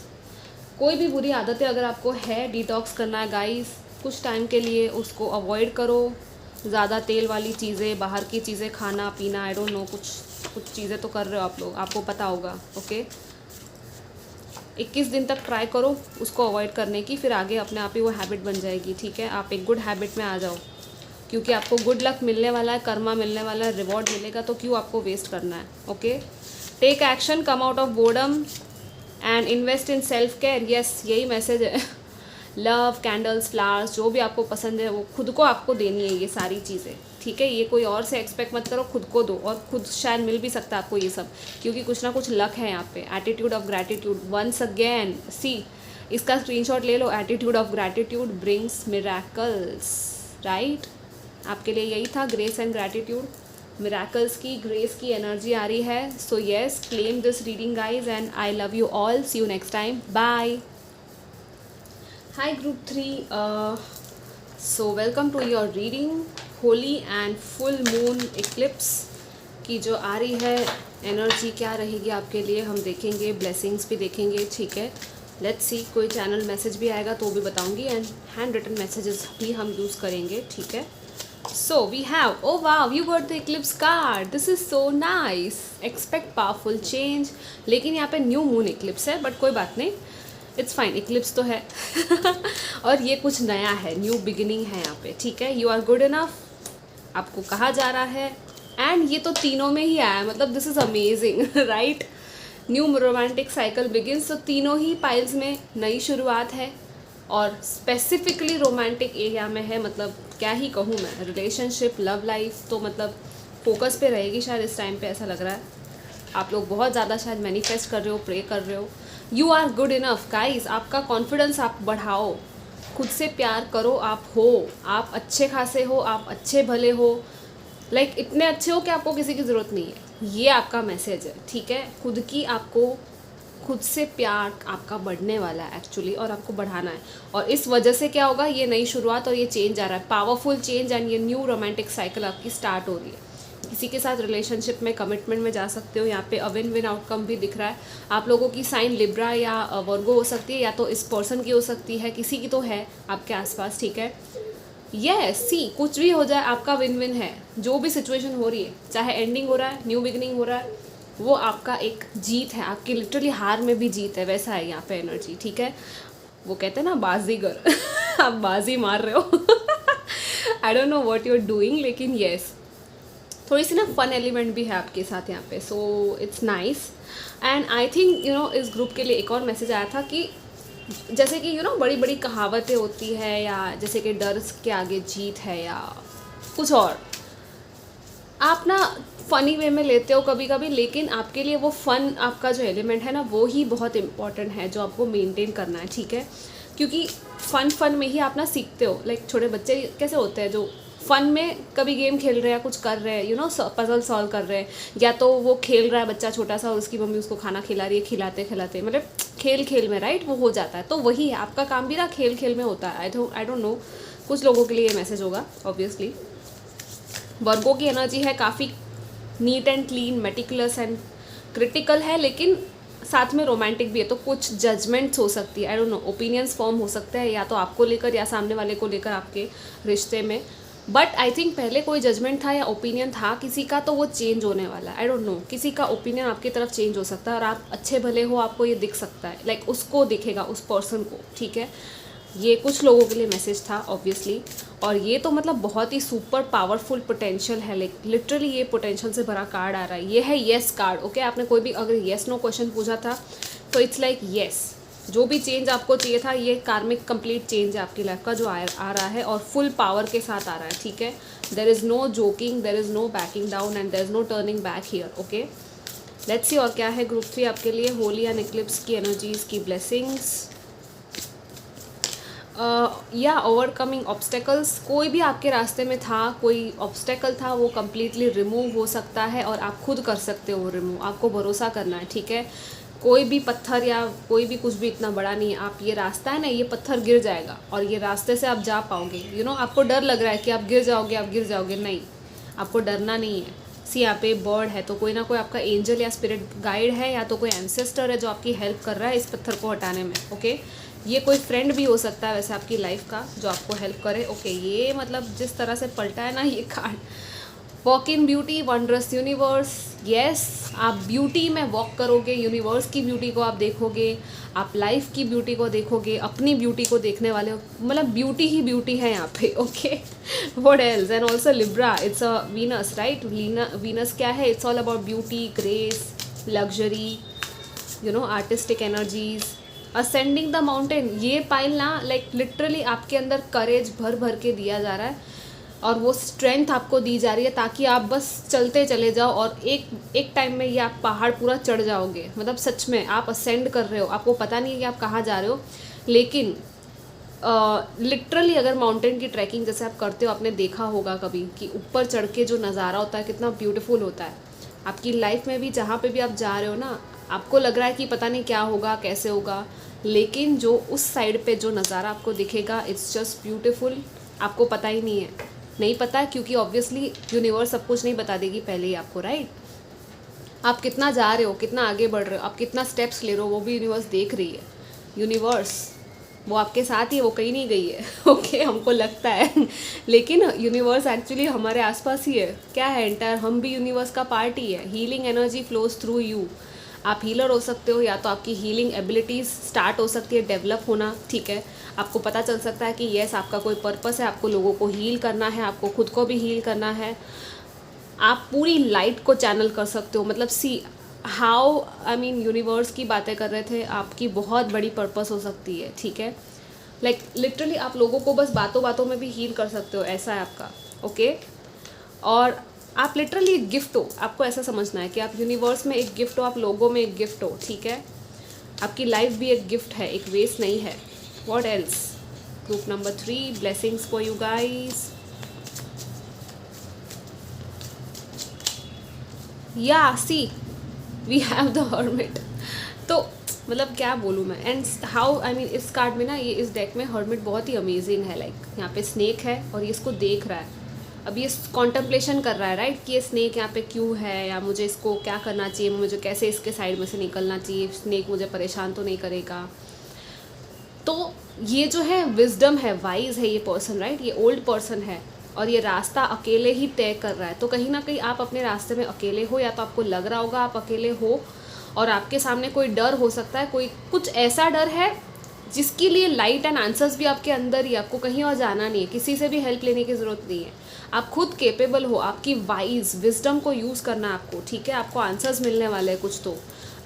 कोई भी बुरी आदतें अगर आपको है, डिटॉक्स करना है गाइस, कुछ टाइम के लिए उसको अवॉइड करो, ज़्यादा तेल वाली चीज़ें, बाहर की चीज़ें खाना पीना, आई डोंट नो, कुछ चीज़ें तो कर रहे हो आप लोग, आपको पता होगा, ओके। 21 दिन तक ट्राई करो उसको अवॉइड करने की, फिर आगे अपने आप ही वो हैबिट बन जाएगी, ठीक है। आप एक गुड हैबिट में आ जाओ, क्योंकि आपको गुड लक मिलने वाला है, कर्मा मिलने वाला है, रिवॉर्ड मिलेगा, तो क्यों आपको वेस्ट करना है, ओके। Take action, come out of boredom and invest in self care, yes, यही मैसेज है। लव, कैंडल्स, फ्लावर्स, जो भी आपको पसंद है वो खुद को आपको देनी है, ये सारी चीज़ें, ठीक है। ये कोई और से एक्सपेक्ट मत करो, खुद को दो, और खुद शायद मिल भी सकता है आपको ये सब, क्योंकि कुछ ना कुछ लक है यहाँ पे। Attitude of gratitude, once again, see इसका स्क्रीनशॉट ले लो, attitude of gratitude brings miracles, right. आपके लिए यही था, ग्रेस एंड ग्रैटिट्यूड, मिराकल्स की, ग्रेस की एनर्जी आ रही है। So yes, claim this reading guys, and I love you all, see you next time, bye. Hi group 3, so welcome to your reading, holy and full moon eclipse, आपकी जो आ रही है energy क्या रहेगी आपके लिए, हम देखेंगे, ब्लेसिंग्स भी देखेंगे, ठीक है। लेट्स सी, कोई चैनल मैसेज भी आएगा तो भी बताऊंगी, एंड हैंड रिटन मैसेजेस भी हम यूज़ करेंगे, ठीक है। So we have, oh wow, you got the eclipse card, this is so nice, expect powerful change. लेकिन यहाँ पे न्यू मून इक्लिप्स है, बट कोई बात नहीं, इट्स फाइन, इक्लिप्स तो है और ये कुछ नया है, न्यू बिगिनिंग है यहाँ पे, ठीक है। यू आर गुड इनफ, आपको कहा जा रहा है, एंड ये तो तीनों में ही आया, मतलब this is amazing right. New romantic cycle begins, तो तीनों ही पाइल्स में नई शुरुआत है, और स्पेसिफिकली रोमांटिक एरिया में है, मतलब क्या ही कहूँ मैं, रिलेशनशिप, लव लाइफ, तो मतलब फोकस पे रहेगी शायद इस टाइम पे, ऐसा लग रहा है। आप लोग बहुत ज़्यादा शायद मैनिफेस्ट कर रहे हो, प्रे कर रहे हो। You are good enough guys, आपका कॉन्फिडेंस आप बढ़ाओ, खुद से प्यार करो, आप हो, आप अच्छे खासे हो, आप अच्छे भले हो, लाइक इतने अच्छे हो कि आपको किसी की ज़रूरत नहीं है, ये आपका मैसेज है, ठीक है। खुद की आपको, खुद से प्यार आपका बढ़ने वाला है एक्चुअली, और आपको बढ़ाना है, और इस वजह से क्या होगा, ये नई शुरुआत और ये चेंज आ रहा है, पावरफुल चेंज, एंड ये न्यू रोमांटिक साइकिल आपकी स्टार्ट हो रही है। किसी के साथ रिलेशनशिप में, कमिटमेंट में जा सकते हो, यहाँ पे अ विन विन आउटकम भी दिख रहा है। आप लोगों की साइन लिब्रा या वर्गो हो सकती है, या तो इस पर्सन की हो सकती है, किसी की तो है आपके आसपास, ठीक है। यस सी, कुछ भी हो जाए आपका विन विन है, जो भी सिचुएशन हो रही है, चाहे एंडिंग हो रहा है, न्यू बिगिनिंग हो रहा है, वो आपका एक जीत है, आपकी लिटरली हार में भी जीत है, वैसा है यहाँ पे एनर्जी, ठीक है। वो कहते हैं ना बाजीगर आप बाजी मार रहे हो I don't know what you are doing, लेकिन येस, थोड़ी सी ना फन एलिमेंट भी है आपके साथ यहाँ पे, so it's nice. And I think you know, इस ग्रुप के लिए एक और मैसेज आया था कि जैसे कि यू नो बड़ी बड़ी कहावतें होती है, या जैसे कि डर के आगे जीत है, या कुछ और, आप ना फ़नी वे में लेते हो कभी कभी, लेकिन आपके लिए वो फ़न, आपका जो एलिमेंट है ना, वो ही बहुत इंपॉर्टेंट है, जो आपको मेंटेन करना है, ठीक है। क्योंकि फ़न में ही आप ना सीखते हो, लाइक छोटे बच्चे कैसे होते हैं, जो फ़न में कभी गेम खेल रहे हैं, कुछ कर रहे हैं, यू नो पजल सॉल्व कर रहे हैं, या तो वो खेल रहा है बच्चा छोटा सा और उसकी मम्मी उसको खाना खिला रही है, खिलाते खिलाते, मतलब खेल खेल में, राइट, वो हो जाता है। तो वही है, आपका काम भी ना खेल खेल में होता है। आई डोंट नो, कुछ लोगों के लिए ये मैसेज होगा ऑब्वियसली। वर्गो की एनर्जी है काफ़ी neat and clean, meticulous and critical है, लेकिन साथ में रोमांटिक भी है, तो कुछ जजमेंट्स हो सकती है, आई डोंट नो, ओपिनियंस फॉर्म हो सकता है, या तो आपको लेकर या सामने वाले को लेकर आपके रिश्ते में। बट आई थिंक पहले कोई जजमेंट था या ओपिनियन था किसी का, तो वो चेंज होने वाला है। आई डोंट नो, किसी का ओपिनियन आपकी तरफ चेंज हो सकता है, और आप अच्छे भले हो, आपको ये दिख सकता है, लाइक उसको दिखेगा, उस पर्सन को, ठीक है। ये कुछ लोगों के लिए मैसेज था ऑब्वियसली, और ये तो मतलब बहुत ही सुपर पावरफुल पोटेंशियल है, लाइक लिटरली ये पोटेंशियल से भरा कार्ड आ रहा है। ये है येस कार्ड, ओके। आपने कोई भी अगर येस नो क्वेश्चन पूछा था तो इट्स लाइक येस, जो भी चेंज आपको चाहिए था, ये कार्मिक कंप्लीट चेंज है आपकी लाइफ का जो आ रहा है, और फुल पावर के साथ आ रहा है, ठीक है। There is no joking, there is no backing down, and there is no turning back here, okay. Let's see और क्या है ग्रुप 3 आपके लिए, होली एंड इक्लिप्स की एनर्जीज़ की ब्लेसिंग्स, या ओवरकमिंग ऑब्स्टेकल्स। कोई भी आपके रास्ते में था, कोई ऑब्स्टेकल था, वो कम्प्लीटली रिमूव हो सकता है, और आप खुद कर सकते हो रिमूव, आपको भरोसा करना है, ठीक है। कोई भी पत्थर या कोई भी कुछ भी इतना बड़ा नहीं है, आप ये रास्ता है ना, ये पत्थर गिर जाएगा और ये रास्ते से आप जा पाओगे, यू नो। आपको डर लग रहा है कि आप गिर जाओगे, नहीं, आपको डरना नहीं है। सी यहाँ पे बर्ड है, तो कोई ना कोई आपका एंजल या स्पिरिट गाइड है, या तो कोई एंसेस्टर है जो आपकी हेल्प कर रहा है इस पत्थर को हटाने में, ओके। ये कोई फ्रेंड भी हो सकता है वैसे आपकी लाइफ का, जो आपको हेल्प करे, ओके। ये मतलब जिस तरह से पलटा है ना ये card, walk in beauty, wondrous universe, yes, आप ब्यूटी में वॉक करोगे, यूनिवर्स की ब्यूटी को आप देखोगे, आप लाइफ की ब्यूटी को देखोगे, अपनी ब्यूटी को देखने वाले हो, मतलब ब्यूटी ही ब्यूटी है यहाँ पे, okay. What else, and also Libra, it's a Venus, right. Venus क्या है, it's all about beauty, grace, luxury, you know, artistic energies, ascending the mountain. ये पाइल ना लाइक लिटरली आपके अंदर करेज भर भर के दिया जा रहा है, और वो स्ट्रेंथ आपको दी जा रही है, ताकि आप बस चलते चले जाओ, और एक टाइम में ये आप पहाड़ पूरा चढ़ जाओगे। मतलब सच में आप असेंड कर रहे हो, आपको पता नहीं है कि आप कहाँ जा रहे हो, लेकिन लिटरली अगर माउंटेन की ट्रैकिंग जैसे आप करते हो, आपने देखा होगा कभी कि ऊपर चढ़ के जो नज़ारा होता है कितना ब्यूटीफुल होता है। आपकी लाइफ में भी जहाँ पे भी आप जा रहे हो ना, आपको लग रहा है कि पता नहीं क्या होगा, कैसे होगा, लेकिन जो उस साइड पे जो नज़ारा आपको दिखेगा, इट्स जस्ट ब्यूटीफुल, आपको पता ही नहीं है। नहीं पता है क्योंकि ऑब्वियसली यूनिवर्स सब कुछ नहीं बता देगी पहले ही आपको, राइट। आप कितना जा रहे हो, कितना आगे बढ़ रहे हो, आप कितना स्टेप्स ले रहे हो, वो भी यूनिवर्स देख रही है। यूनिवर्स वो आपके साथ ही है, वो कहीं नहीं गई है। ओके हमको लगता है लेकिन यूनिवर्स एक्चुअली हमारे आसपास ही है। क्या है, एंटायर हम भी यूनिवर्स का पार्ट ही है। Healing energy flows through you. आप हीलर हो सकते हो, या तो आपकी हीलिंग एबिलिटीज़ स्टार्ट हो सकती है डेवलप होना, ठीक है। आपको पता चल सकता है कि येस आपका कोई पर्पस है, आपको लोगों को हील करना है, आपको खुद को भी हील करना है। आप पूरी लाइट को चैनल कर सकते हो। मतलब see how I mean universe की बातें कर रहे थे, आपकी बहुत बड़ी पर्पस हो सकती है, ठीक है। लाइक लिटरली आप लोगों को बस बातों बातों में भी हील कर सकते हो, ऐसा है आपका, ओके। और आप लिटरली एक गिफ्ट हो, आपको ऐसा समझना है कि आप यूनिवर्स में एक गिफ्ट हो, आप लोगों में एक गिफ्ट हो, ठीक है। आपकी लाइफ भी एक गिफ्ट है, एक वेस्ट नहीं है। What else? Group number 3, blessings for you guys. या see we have the hermit. तो मतलब क्या बोलूँ मैं, एंड हाउ आई मीन इस कार्ड में ना, ये इस डेक में हर्मिट बहुत ही अमेजिंग है। लाइक यहाँ पे स्नेक है और ये इसको देख रहा है, अब ये कॉन्टम्पलेशन कर रहा है, राइट, कि ये स्नेक यहाँ पे क्यों है, या मुझे इसको क्या करना चाहिए, मुझे कैसे इसके साइड में से निकलना चाहिए, स्नेक मुझे परेशान तो नहीं करेगा। तो ये जो है विजडम है, वाइज है ये पर्सन, राइट, ये ओल्ड पर्सन है और ये रास्ता अकेले ही तय कर रहा है। तो कहीं ना कहीं आप अपने रास्ते में अकेले हो, या तो आपको लग रहा होगा आप अकेले हो, और आपके सामने कोई डर हो सकता है, कोई कुछ ऐसा डर है जिसके लिए लाइट एंड आंसर्स भी आपके अंदर ही, आपको कहीं और जाना नहीं है, किसी से भी हेल्प लेने की ज़रूरत नहीं है। आप खुद केपेबल हो, आपकी वाइज विजडम को यूज़ करना है आपको, ठीक है। आपको आंसर्स मिलने वाले हैं कुछ, तो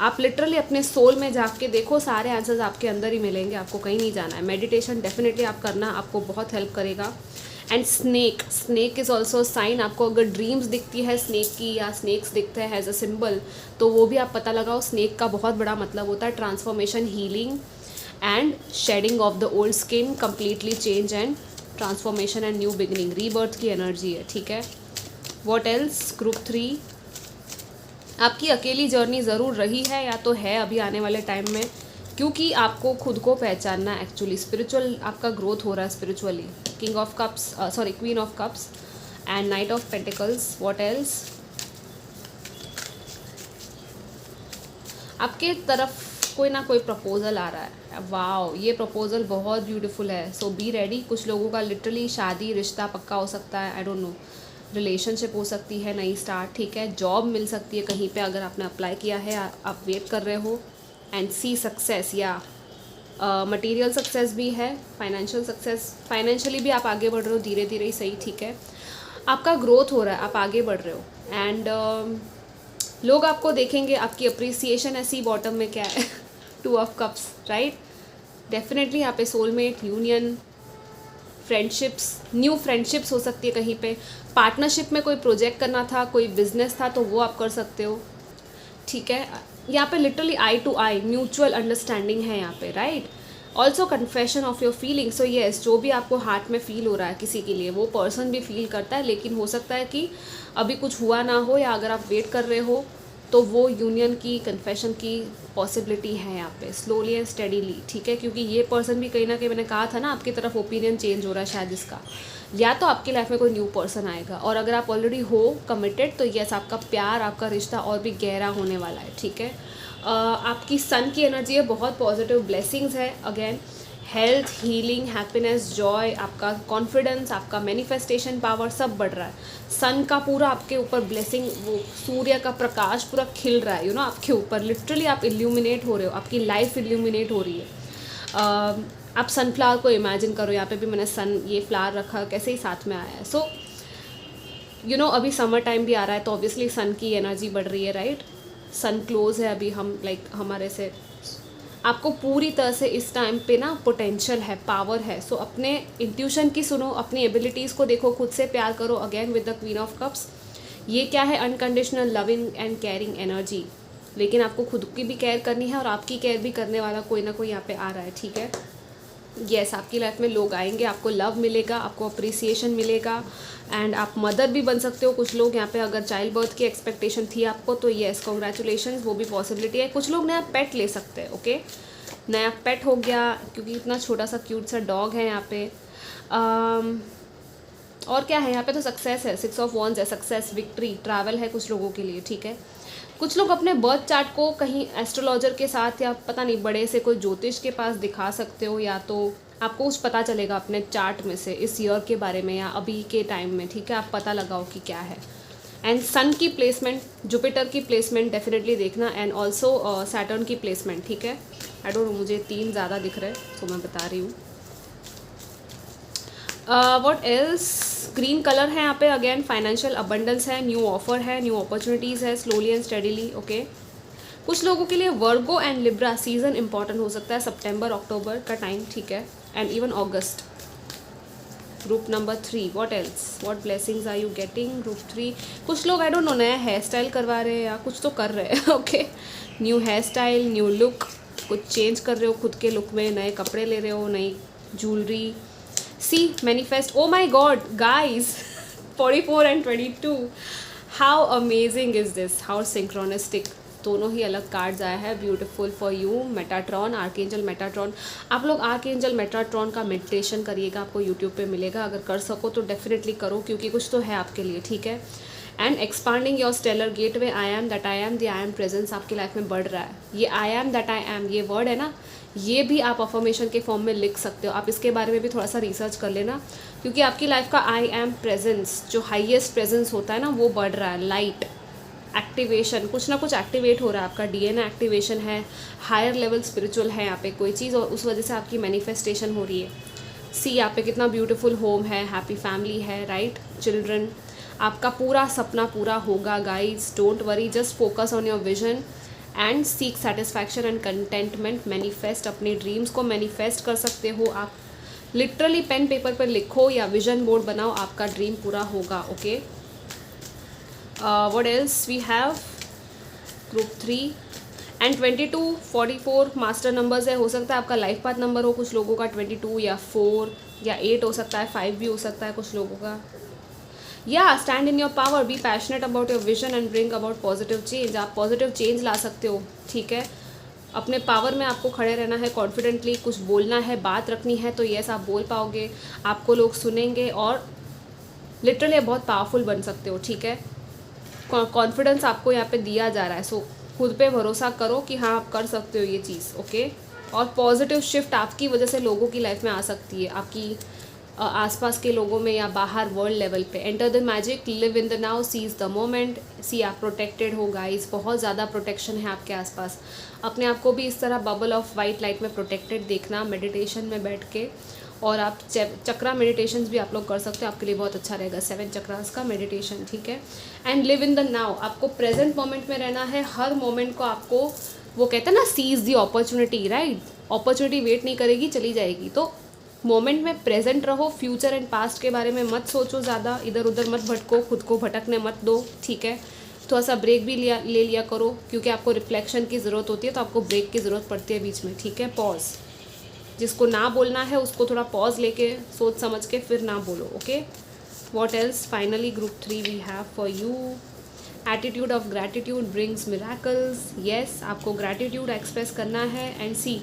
आप लिटरली अपने सोल में जाके के देखो, सारे आंसर्स आपके अंदर ही मिलेंगे, आपको कहीं नहीं जाना है। मेडिटेशन डेफिनेटली आप करना, आपको बहुत हेल्प करेगा। And snake is also sign. आपको अगर ड्रीम्स दिखती है स्नेक की, या स्नेक्स दिखते हैं एज अ सिंबल, तो वो भी आप पता लगाओ। स्नेक का बहुत बड़ा मतलब होता है transformation, healing and shedding of the old skin, completely change and transformation and new beginning, rebirth की एनर्जी है, ठीक है। What else? ग्रुप 3, आपकी अकेली जर्नी ज़रूर रही है या तो है अभी आने वाले टाइम में, क्योंकि आपको खुद को पहचानना एक्चुअली, स्पिरिचुअल आपका ग्रोथ हो रहा है spiritually. King of cups, sorry queen of cups and night of pentacles. What else? आपके तरफ कोई ना कोई प्रपोजल आ रहा है। वाओ, ये प्रपोजल बहुत ब्यूटीफुल है, सो बी रेडी। कुछ लोगों का लिटरली शादी रिश्ता पक्का हो सकता है, आई डोंट नो, रिलेशनशिप हो सकती है, नई स्टार्ट, ठीक है। जॉब मिल सकती है कहीं पे, अगर आपने अप्लाई किया है, आप वेट कर रहे हो। एंड सी सक्सेस, या मटेरियल सक्सेस भी है, फाइनेंशियल सक्सेस, फाइनेंशियली भी आप आगे बढ़ रहे हो धीरे धीरे ही, सही, ठीक है। आपका ग्रोथ हो रहा है, आप आगे बढ़ रहे हो। एंड लोग आपको देखेंगे, आपकी अप्रिसिएशन है। सी बॉटम में क्या है? 2 ऑफ कप्स, राइट। डेफिनेटली यहाँ पे soulmate, union, friendships, new friendships हो सकती है कहीं पे। पार्टनरशिप में कोई प्रोजेक्ट करना था, कोई बिजनेस था, तो वो आप कर सकते हो, ठीक है। यहाँ पे literally eye to eye mutual understanding है यहाँ पे, right. Also confession of your feelings. So yes, जो भी आपको हार्ट में फील हो रहा है किसी के लिए, वो पर्सन भी फील करता है, लेकिन हो सकता है कि अभी कुछ हुआ ना हो, या अगर आप वेट कर रहे हो तो वो यूनियन की, कन्फेशन की पॉसिबिलिटी है यहाँ पे, स्लोली एंड स्टेडीली, ठीक है। क्योंकि ये पर्सन भी कहीं ना कहीं, मैंने कहा था ना, आपकी तरफ ओपिनियन चेंज हो रहा है शायद इसका, या तो आपकी लाइफ में कोई न्यू पर्सन आएगा, और अगर आप ऑलरेडी हो कमिटेड, तो यस, आपका प्यार, आपका रिश्ता और भी गहरा होने वाला है, ठीक है। आपकी सन की एनर्जी है, बहुत पॉजिटिव, ब्लेसिंग्स है, again health, healing, happiness, Joy, आपका कॉन्फिडेंस, आपका मैनिफेस्टेशन पावर सब बढ़ रहा है। सन का पूरा आपके ऊपर ब्लेसिंग, वो सूर्य का प्रकाश पूरा खिल रहा है, यू नो, आपके ऊपर लिटरली आप इल्यूमिनेट हो रहे हो, आपकी लाइफ इल्यूमिनेट हो रही है। आप सनफ्लावर को इमेजिन करो, यहाँ पे भी मैंने सन, ये फ्लावर रखा, कैसे ही साथ में आया है। सो यू नो, अभी समर टाइम भी आ रहा है, तो ऑब्वियसली सन की एनर्जी बढ़ रही है, राइट। सन क्लोज है अभी, हम लाइक हमारे से, आपको पूरी तरह से इस टाइम पे ना पोटेंशियल है, पावर है। सो अपने इंट्यूशन की सुनो, अपनी एबिलिटीज़ को देखो, खुद से प्यार करो, again with the queen of cups. ये क्या है? Unconditional loving and caring energy, लेकिन आपको खुद की भी केयर करनी है, और आपकी केयर भी करने वाला कोई ना कोई यहाँ पे आ रहा है, ठीक है। येस, आपकी लाइफ में लोग आएंगे, आपको लव मिलेगा, आपको अप्रिसिएशन मिलेगा, एंड आप मदर भी बन सकते हो। कुछ लोग यहाँ पे, अगर चाइल्ड बर्थ की एक्सपेक्टेशन थी आपको, तो येस, कॉन्ग्रेचुलेशन, वो भी पॉसिबिलिटी है। कुछ लोग नया पेट ले सकते हैं, ओके, नया पेट हो गया, क्योंकि इतना छोटा सा क्यूट सा डॉग है यहाँ पे। और क्या है यहाँ पे, तो सक्सेस है, 6 ऑफ वॉन्ड्स है, सक्सेस, विक्ट्री, ट्रैवल है कुछ लोगों के लिए, ठीक है। कुछ लोग अपने बर्थ चार्ट को कहीं एस्ट्रोलॉजर के साथ या पता नहीं बड़े से कोई ज्योतिष के पास दिखा सकते हो, या तो आपको कुछ पता चलेगा अपने चार्ट में से इस ईयर के बारे में या अभी के टाइम में, ठीक है। आप पता लगाओ कि क्या है। एंड सन की प्लेसमेंट, जुपिटर की प्लेसमेंट डेफिनेटली देखना, एंड ऑल्सो सैटर्न की प्लेसमेंट, ठीक है। आई डोंट नो, मुझे 3 ज़्यादा दिख रहे हैं तो मैं बता रही हूँ। व्हाट एल्स, ग्रीन कलर है यहाँ पे, अगेन फाइनेंशियल अबंडेंस है, न्यू ऑफर है, न्यू अपॉर्चुनिटीज़ है, स्लोली एंड स्टडीली, ओके। कुछ लोगों के लिए Virgo and Libra season important हो सकता है, सितंबर अक्टूबर का टाइम, ठीक है, एंड इवन अगस्त। Group number 3, what else, what blessings are you getting, group 3। कुछ लोग आई डोंट नो नया हेयर स्टाइल करवा रहे हैं या कुछ तो कर रहे हैं, okay. New hair style, new look, कुछ चेंज कर रहे हो खुद के लुक में, नए कपड़े ले रहे हो, नई jewellery. See manifest, oh my God guys, 44 and 22, how amazing is this, how synchronistic, दोनों ही अलग कार्ड्स आया है। Beautiful for you, Metatron, archangel Metatron. आप लोग आर्कएंजल मेटाट्रॉन का मेडिटेशन करिएगा, आपको यूट्यूब पे मिलेगा, अगर कर सको तो डेफिनेटली करो, क्योंकि कुछ तो है आपके लिए, ठीक है। And expanding your stellar gateway, I am that I am, the I am presence आपकी लाइफ में बढ़ रहा है। ये I am that I am, ये वर्ड है ना, ये भी आप अफर्मेशन के फॉर्म में लिख सकते हो। आप इसके बारे में भी थोड़ा सा रिसर्च कर लेना, क्योंकि आपकी लाइफ का आई एम प्रेजेंस, जो हाईएस्ट प्रेजेंस होता है ना, वो बढ़ रहा है। लाइट एक्टिवेशन, कुछ ना कुछ एक्टिवेट हो रहा है, आपका डीएनए एक्टिवेशन है, हायर लेवल स्पिरिचुअल है यहाँ पे कोई चीज़, और उस वजह से आपकी मैनिफेस्टेशन हो रही है। सी यहाँ पे कितना ब्यूटीफुल होम है, हैप्पी फैमिली है, राइट, चिल्ड्रन। आपका पूरा सपना पूरा होगा guys, don't worry, just focus on your vision and seek satisfaction and contentment. Manifest, अपने ड्रीम्स को मैनिफेस्ट कर सकते हो आप, लिटरली पेन पेपर पर लिखो या विजन बोर्ड बनाओ, आपका ड्रीम पूरा होगा, okay. What else we have, group 3 and 22, 44 master numbers है। हो सकता है आपका लाइफ पाथ नंबर हो कुछ लोगों का 22 या 4 या 8 हो सकता है, 5 भी हो सकता है कुछ लोगों का। या stand in your power, B passionate about your vision and bring about positive change. आप पॉजिटिव चेंज ला सकते हो, ठीक है। अपने पावर में आपको खड़े रहना है, कॉन्फिडेंटली कुछ बोलना है, बात रखनी है, तो यस आप बोल पाओगे, आपको लोग सुनेंगे और लिटरली बहुत पावरफुल बन सकते हो, ठीक है। कॉन्फिडेंस आपको यहाँ पे दिया जा रहा है, सो खुद पे भरोसा करो कि हाँ आप कर सकते हो ये चीज़, ओके। और पॉजिटिव शिफ्ट आपकी वजह से लोगों की लाइफ में आ सकती है, आपकी आसपास के लोगों में या बाहर वर्ल्ड लेवल पे। Enter the magic, live in the now, seize the moment. See आप प्रोटेक्टेड हो गाइस, बहुत ज़्यादा प्रोटेक्शन है आपके आसपास। अपने आप को भी इस तरह बबल ऑफ वाइट लाइट में प्रोटेक्टेड देखना, मेडिटेशन में बैठ के। और आप चक्रा मेडिटेशंस भी आप लोग कर सकते हो, आपके लिए बहुत अच्छा रहेगा 7 चक्रास का मेडिटेशन, ठीक है। And live in the now, आपको प्रेजेंट मोमेंट में रहना है, हर मोमेंट को आपको, वो कहते हैं ना, seize the opportunity, right. Opportunity wait नहीं करेगी, चली जाएगी, तो मोमेंट में प्रेजेंट रहो। फ्यूचर एंड पास्ट के बारे में मत सोचो ज़्यादा, इधर उधर मत भटको, खुद को भटकने मत दो, ठीक है। थोड़ा सा ब्रेक भी ले लिया करो, क्योंकि आपको रिफ्लेक्शन की ज़रूरत होती है, तो आपको ब्रेक की ज़रूरत पड़ती है बीच में, ठीक है। पॉज, जिसको ना बोलना है उसको थोड़ा पॉज लेके सोच समझ के फिर ना बोलो, okay. What else, finally group 3 we have for you, attitude of gratitude brings miracles. Yes, आपको ग्रैटिट्यूड एक्सप्रेस करना है, and see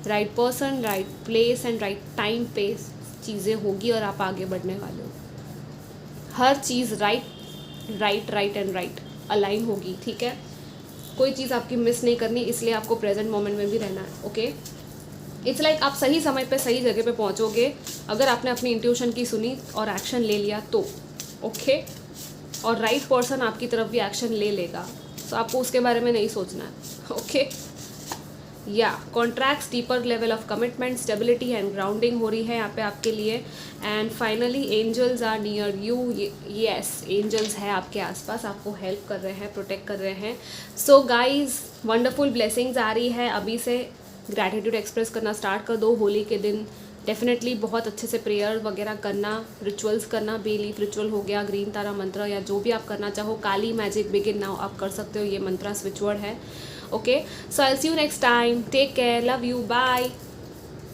right person, right place and right time पे चीज़ें होगी और आप आगे बढ़ने वाले हो। हर चीज़ राइट एंड राइट अलाइन होगी, ठीक है। कोई चीज़ आपकी मिस नहीं करनी, इसलिए आपको प्रेजेंट मोमेंट में भी रहना है, ओके। इट्स लाइक आप सही समय पे सही जगह पे पहुंचोगे अगर आपने अपनी इंट्यूशन की सुनी और एक्शन ले लिया तो, ओके। और राइट पर्सन आपकी तरफ भी एक्शन ले लेगा, तो आपको उसके बारे में नहीं सोचना है, ओके। या contracts, deeper level of commitment, stability and grounding हो रही है यहाँ पे आपके लिए। And finally angels are near you, yes angels है आपके आसपास, आपको हेल्प कर रहे हैं, प्रोटेक्ट कर रहे हैं। सो गाइज, वंडरफुल ब्लेसिंग्स आ रही है, अभी से ग्रैटिट्यूड एक्सप्रेस करना स्टार्ट कर दो। होली के दिन डेफिनेटली बहुत अच्छे से प्रेयर वगैरह करना, रिचुअल्स करना, बेलीफ रिचुअल हो गया, ग्रीन तारा मंत्र, या जो भी आप करना चाहो, काली मैजिक बिगिन नाउ आप कर सकते हो, ये मंत्रा स्विच वर्ड है, okay. So I will see you next time, take care, love you, bye.